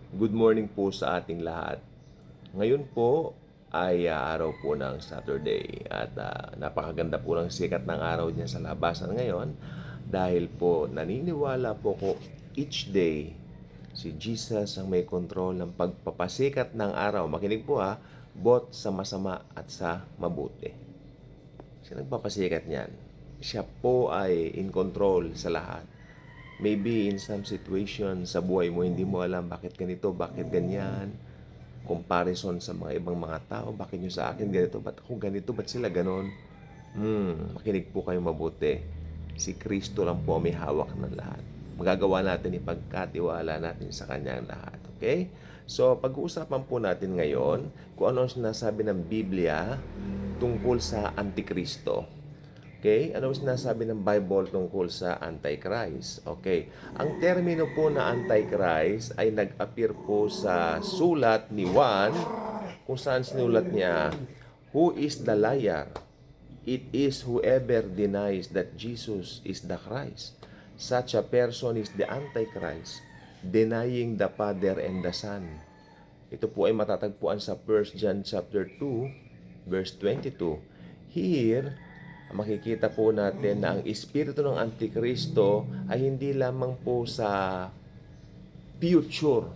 Good morning po sa ating lahat. Ngayon po ay araw po ng Saturday at napakaganda po ng sikat ng araw niya sa labasan ngayon dahil po naniniwala po ko each day si Jesus ang may kontrol ng pagpapasikat ng araw. Makinig po ha, both sa masama at sa mabuti. Siya nagpapasikat niyan. Siya po ay in control sa lahat. Maybe in some situation sa buhay mo, hindi mo alam bakit ganito, bakit ganyan. Comparison sa mga ibang mga tao, bakit nyo sa akin ganito, ba't ako ganito, ba't sila ganon? Makinig po kayo mabuti. Si Kristo lang po may hawak ng lahat. Magagawa natin ipagkatiwala natin sa Kanya ang lahat. Okay? So, pag-uusapan po natin ngayon kung ano ang sinasabi ng Biblia tungkol sa Antikristo. Okay? Ano sinasabi ng Bible tungkol sa Antichrist? Okay. Ang termino po na Antichrist ay nag-appear po sa sulat ni Juan kung saan sinulat niya, "Who is the liar? It is whoever denies that Jesus is the Christ. Such a person is the Antichrist, denying the Father and the Son." Ito po ay matatagpuan sa 1 John chapter 2, verse 22. Here, makikita po natin na ang espiritu ng Antikristo ay hindi lamang po sa future.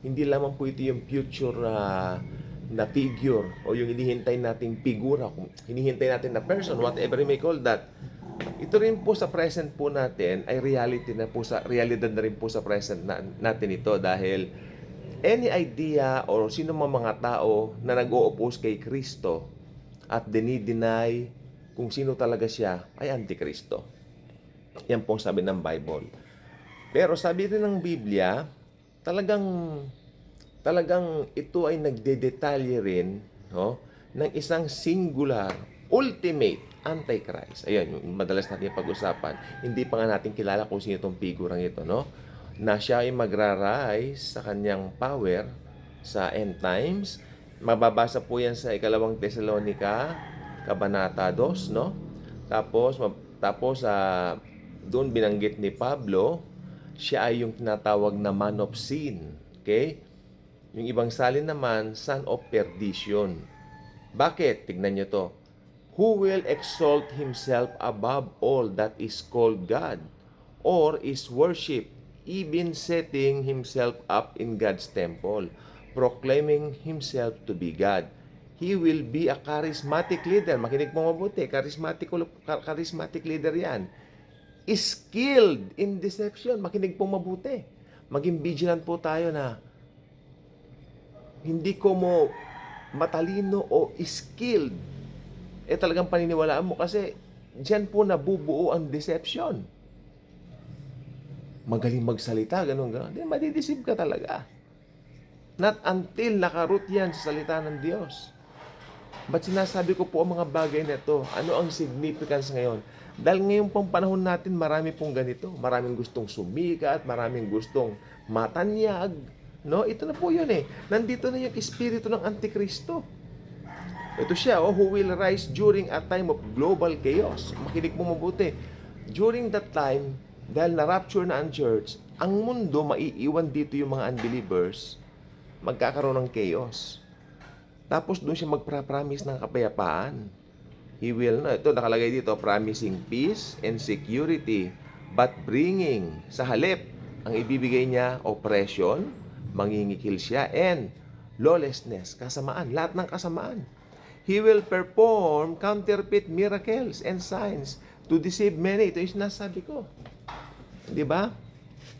Hindi lamang po ito yung future na figure o yung hinihintay nating figura, kung hinihintay natin na person, whatever you may call that. Ito rin po sa present po natin ay reality na po, sa realidad na rin po sa present natin ito, dahil any idea or sino mga tao na nag-o-oppose kay Kristo at dinideny kung sino talaga siya ay Antikristo. Yan po sabi ng Bible. Pero sabi rin ng Biblia, talagang ito ay nagdedetalye rin, no, ng isang singular, ultimate Antichrist. Ayun, yung madalas natin pag-usapan. Hindi pa nga natin kilala kung sino itong figurang ito, no? Na siya ay magra-rise sa kanyang power sa end times. Mababasa po yan sa 2 Tesalonica Kabanata 2, no? Tapos doon binanggit ni Pablo, siya ay yung tinatawag na man of sin. Okay? Yung ibang salin naman, son of perdition. Bakit? Tignan nyo to. Who will exalt himself above all that is called God or is worship, even setting himself up in God's temple, proclaiming himself to be God. He will be a charismatic leader. Makinig mo mabuti. Charismatic leader yan. Skilled in deception. Makinig po mabuti. Maging vigilant po tayo na hindi ko mo matalino o skilled. Talagang paniniwalaan mo kasi diyan po nabubuo ang deception. Magaling magsalita, ganun. Then madideceive ka talaga. Not until nakaroot yan sa salita ng Diyos. Ba't sinasabi ko po ang mga bagay na ito? Ano ang significance ngayon? Dahil ngayon pong panahon natin, marami pong ganito. Maraming gustong sumikat, maraming gustong matanyag. No? Ito na po yun eh. Nandito na yung espiritu ng Antikristo. Ito siya, who will rise during a time of global chaos. Makinig mo mabuti. During that time, dahil na-rapture na ang church, ang mundo, maiiwan dito yung mga unbelievers, magkakaroon ng chaos. Tapos doon siya magpra-promise ng kapayapaan. He will, ito nakalagay dito, promising peace and security, but bringing, sa halip, ang ibibigay niya, oppression, mangingikil siya, and lawlessness, kasamaan, lahat ng kasamaan. He will perform counterfeit miracles and signs to deceive many. Ito yung sinasabi ko. Di ba?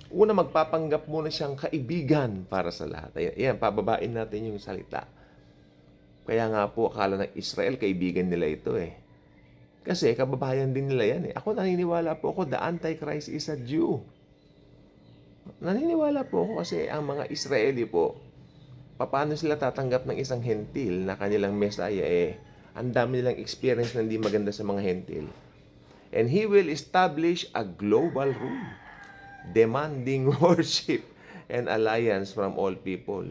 Una, magpapanggap muna siyang kaibigan para sa lahat. Ayan, pababain natin yung salita. Kaya nga po, akala ng Israel, kaibigan nila ito eh. Kasi kababayan din nila yan eh. Ako naniniwala po ako, the Antichrist is a Jew. Naniniwala po ako kasi ang mga Israeli po, paano sila tatanggap ng isang hentil na kanilang Messiah eh, ang dami nilang experience na hindi maganda sa mga hentil. And he will establish a global rule, demanding worship and alliance from all people.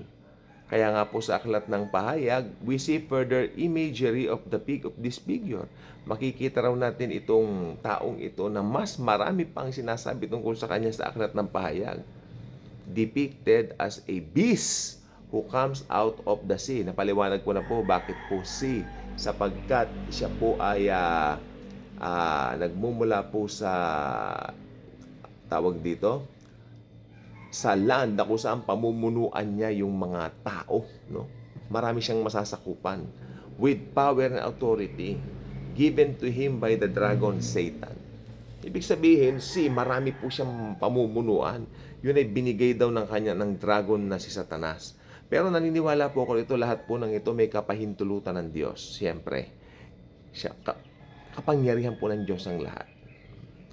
Kaya nga po sa aklat ng pahayag, we see further imagery of the pig of this figure. Makikita raw natin itong taong ito na mas marami pang sinasabi tungkol sa kanya sa aklat ng pahayag. depicted as a beast who comes out of the sea. Napaliwanag ko na po bakit po sea, sapagkat siya po ay nagmumula po sa tawag dito sa land na kung saan pamumunuan niya yung mga tao, no? Marami siyang masasakupan with power and authority given to him by the dragon Satan. Ibig sabihin, marami po siyang pamumunuan. Yun ay binigay daw ng kanya ng dragon na si Satanas. Pero naniniwala po ako ito, lahat po ng ito may kapahintulutan ng Diyos. Siyempre, kapangyarihan po ng Diyos ang lahat.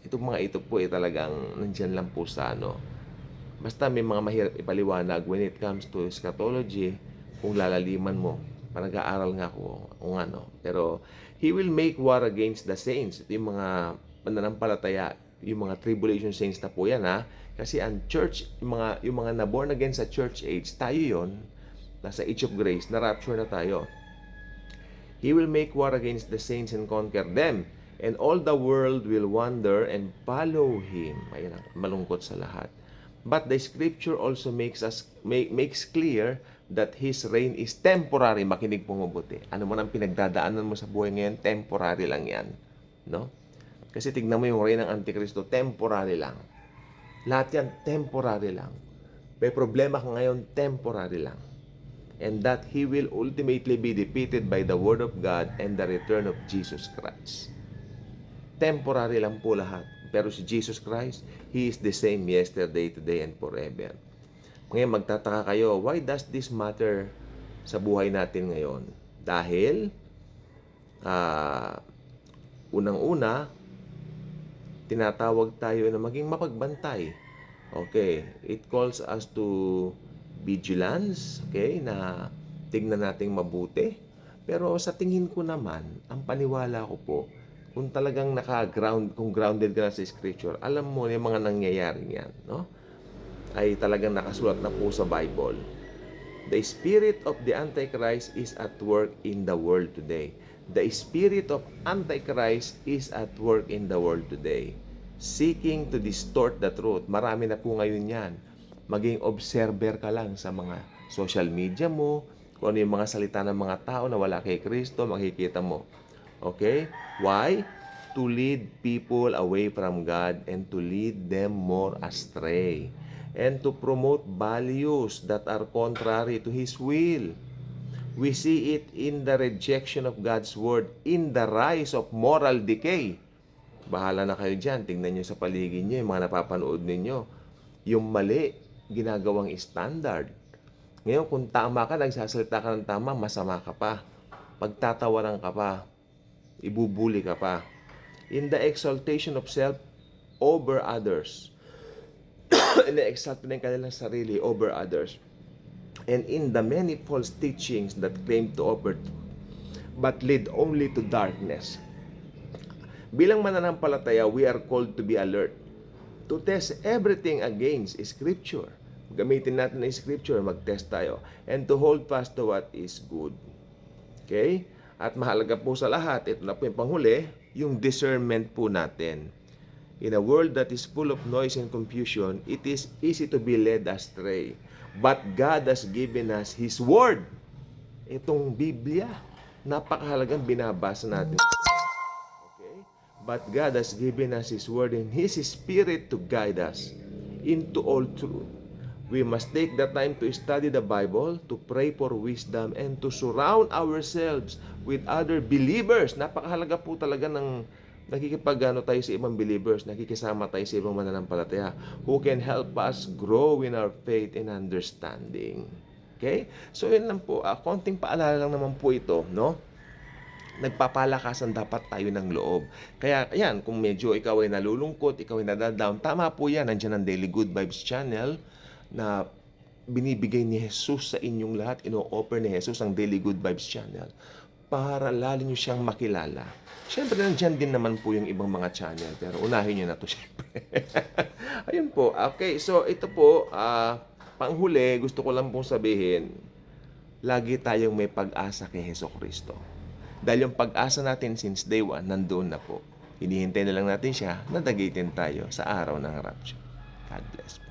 Itong mga ito po ay talagang nandyan lang po sa Basta may mga mahirap ipaliwanag when it comes to eschatology, kung lalaliman mo. Nag-aaral nga ako kung ano. Pero, He will make war against the saints. Ito yung mga pananampalataya, yung mga tribulation saints na po yan, ha. Kasi ang church, yung mga na-born again sa church age, tayo yon, nasa age of grace, na-rapture na tayo. He will make war against the saints and conquer them. And all the world will wonder and follow Him. Ayun, malungkot sa lahat. But the scripture also makes clear that His reign is temporary. Makinig po mabuti. Ano man ang pinagdadaanan mo sa buhay ngayon, temporary lang yan. No? Kasi tignan mo yung reign ng Antikristo, temporary lang. Lahat yan, temporary lang. May problema ka ngayon, temporary lang. And that He will ultimately be defeated by the Word of God and the return of Jesus Christ. Temporary lang po lahat. Pero si Jesus Christ, He is the same yesterday, today, and forever. Ngayon, magtataka kayo, why does this matter sa buhay natin ngayon? Dahil, unang-una, tinatawag tayo na maging mapagbantay. Okay, it calls us to vigilance, okay, na tignan nating mabuti. Pero sa tingin ko naman, ang paniwala ko po, kung talagang kung grounded ka na sa scripture, alam mo yung mga nangyayari niyan, no? Ay talagang nakasulat na po sa Bible. The spirit of the Antichrist is at work in the world today. The spirit of Antichrist is at work in the world today, seeking to distort the truth. Marami na po ngayon yan. Maging observer ka lang sa mga social media mo, kung ano yung mga salita ng mga tao na wala kay Kristo, makikita mo. Okay? Why? To lead people away from God and to lead them more astray. And to promote values that are contrary to His will. We see it in the rejection of God's word, in the rise of moral decay. Bahala na kayo dyan. Tingnan nyo sa paligid nyo, yung mga napapanood ninyo. Yung mali, ginagawang standard. Ngayon, kung tama ka, nagsasalita ka ng tama, masama ka pa. Pagtatawaran ka pa. Ibubuli ka pa. In the exaltation of self over others. Ina-exalt na yung kanilang sarili over others. And in the many false teachings that claim to offer but lead only to darkness. Bilang mananampalataya, we are called to be alert. To test everything against Scripture. Gamitin natin ang Scripture, mag-test tayo. And to hold fast to what is good. Okay? At mahalaga po sa lahat, ito na po yung panghuli, yung discernment po natin. In a world that is full of noise and confusion, it is easy to be led astray. But God has given us His Word. Itong Biblia, napakahalagang binabasa natin. Okay? But God has given us His Word and His Spirit to guide us into all truth. We must take the time to study the Bible, to pray for wisdom, and to surround ourselves with other believers. Napakahalaga po talaga ng nakikipag-ano tayo sa ibang believers, nakikisama tayo sa ibang mananampalataya who can help us grow in our faith and understanding. Okay? So yun lang po, konting paalala lang naman po ito, no? Nagpapalakasan dapat tayo ng loob. Kaya, yan, kung medyo ikaw ay nalulungkot, ikaw ay nadadown, tama po yan, nandiyan ang Daily Good Vibes Channel, na binibigay ni Jesus sa inyong lahat, ino-offer ni Jesus ang Daily Good Vibes Channel para lalo nyo siyang makilala. Siyempre, nandiyan din naman po yung ibang mga channel, pero unahin nyo na to siyempre. Ayun po. Okay, so ito po, panghuli, gusto ko lang pong sabihin, lagi tayong may pag-asa kay Jesucristo. Dahil yung pag-asa natin since day one, nandoon na po. Hinihintay na lang natin siya na dagitin tayo sa araw ng rapture. God bless.